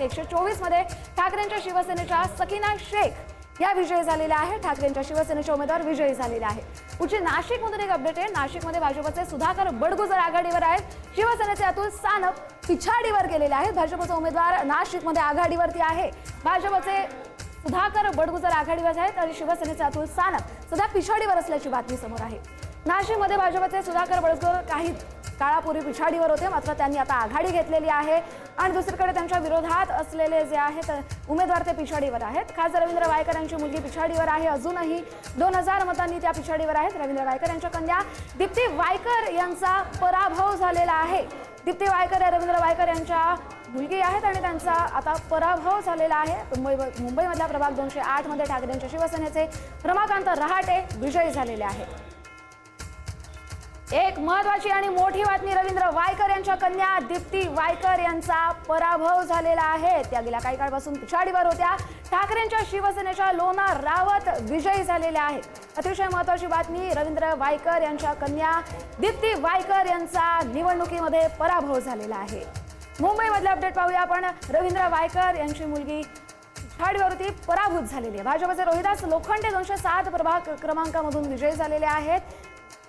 क्रमांक 124 मध्ये ठाकरेंच्या शिवसेनेच्या सकीना शेख या विजयी झालेल्या आहेत। ठाकरेंच्या शिवसेनेचे उमेदवार विजयी झालेले आहेत। पुढची नाशिकमधून एक अपडेट आहे। नाशिकमध्ये भाजपचे सुधाकर बडगुजर आघाडीवर आहेत। शिवसेनेचे अतुल सानप पिछाडीवर गेलेले आहेत। भाजपचा उमेदवार नाशिकमध्ये आघाडीवरती आहे। भाजपचे सुधाकर बडगुजर आघाडीवर आहेत आणि शिवसेनेचे अतुल सानप सध्या पिछाडीवर असल्याची बातमी समोर आहे। नाशिकमध्ये भाजपचे सुधाकर बडगुजर काही काळापूर्वी पिछाडीवर होते, मात्र त्यांनी आता आघाडी घेतलेली आहे आणि दुसरीकडे त्यांच्या विरोधात असलेले जे आहेत उमेदवार ते पिछाडीवर आहेत। खासदार रवींद्र वायकर यांची मुलगी पिछाडीवर आहे। अजूनही 2000 मतांनी त्या पिछाडीवर आहेत। रवींद्र वायकर यांच्या कन्या दीप्ती वायकर यांचा पराभव झालेला आहे। दीप्ती वायकर या रवींद्र वायकर यांच्या मुलगी आहेत आणि त्यांचा आता पराभव झालेला आहे। मुंबईमधल्या प्रभाग 208 मध्ये ठाकरेंच्या शिवसेनेचे रमाकांत रहाटे विजयी झालेले आहेत। एक महत्त्वाची आणि मोठी बातमी, रवींद्र वायकर यांच्या कन्या दीप्ती वायकर यांचा पराभव झालेला आहे। त्या गेल्या काही काळापासून पिछाडीवर होत्या। ठाकरेंच्या शिवसेनेच्या लोना रावत विजयी झालेल्या आहेत। अतिशय महत्त्वाची बातमी, रवींद्र वायकर यांच्या कन्या दीप्ती वायकर यांचा निवडणुकीमध्ये पराभव झालेला आहे। मुंबईमधले अपडेट पाहूया आपण। रवींद्र वायकर यांची मुलगी पिछाडीवरती पराभूत झालेली आहे। भाजपचे रोहिदास लोखंडे 207 प्रभाग क्रमांकामधून विजयी झालेले आहेत।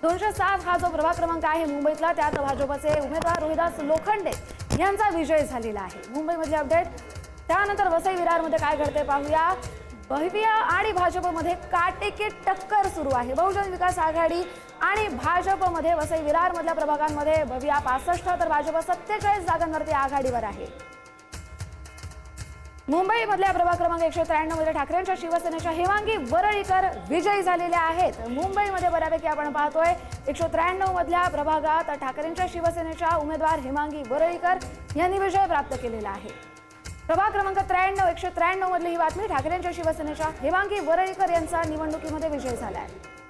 207 हा जो प्रभाग क्रमांक आहे मुंबईतला, त्यात भाजपचे उमेदवार रोहिदास लोखंडे यांचा विजय झालेला आहे। मुंबईमधले अपडेट। त्यानंतर वसई विरारमध्ये काय घडते पाहूया। भव्य आणि भाजपमध्ये काटेकी टक्कर सुरू आहे। बहुजन विकास आघाडी आणि भाजपमध्ये वसई विरारमधल्या प्रभागांमध्ये भव्य 65 तर भाजप 47 जागांवरती आघाडीवर आहे। मुंबईमधल्या प्रभाग क्रमांक 193 मध्ये ठाकरेंच्या शिवसेनेच्या हेमांगी वरळीकर विजयी झालेल्या आहेत। मुंबईमध्ये बऱ्यापैकी आपण पाहतोय 193 मधल्या प्रभागात ठाकरेंच्या शिवसेनेच्या उमेदवार हेमांगी वरळीकर यांनी विजय प्राप्त केलेला आहे। प्रभाग क्रमांक 193 मधली ही बातमी, ठाकरेंच्या शिवसेनेच्या हेमांगी वरळीकर यांचा निवडणुकीमध्ये विजय झाला आहे।